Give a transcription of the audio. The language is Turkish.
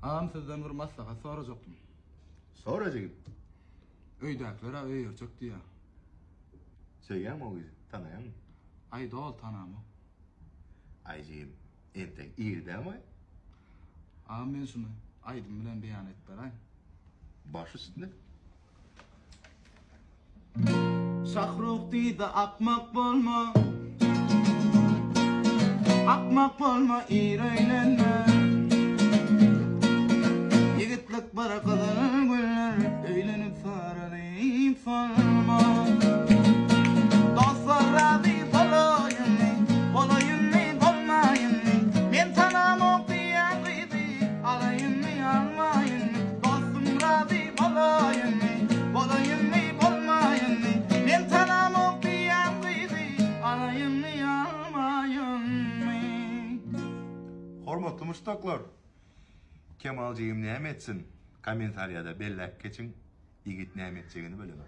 Ağam sizden bir maslahat soracaktım. Soracağım. Öýdäklere öýerjek diýe. Söyleyeyim o yüzden. Tanıyan mı? Ay dol tanamy. Aycığım. Entek iyi değil mi? Ağam men şunu aýdym bilen beýan et beräň. Baş üstünde. Şahruk diýdi akmak bolma. Akmak bolma, ýüreğlenme. Yigitlik bara kadar güller, öýlenip saralyp solma. Dostlar razy bolayynmy, bolayynmy, bolmaýynmy. Men tanamok diýen gyzy, alayynmy, almaýynmy. Dostum razy bolayynmy, bolayynmy, bolmaýynmy. Men tanamok diýen gyzy, alayynmy, almaýynmy. Hormatly muştaklar. Kemalcığım näme etsin? Kommentariyada bellek geçin. Yigit näme etjegini bilemem.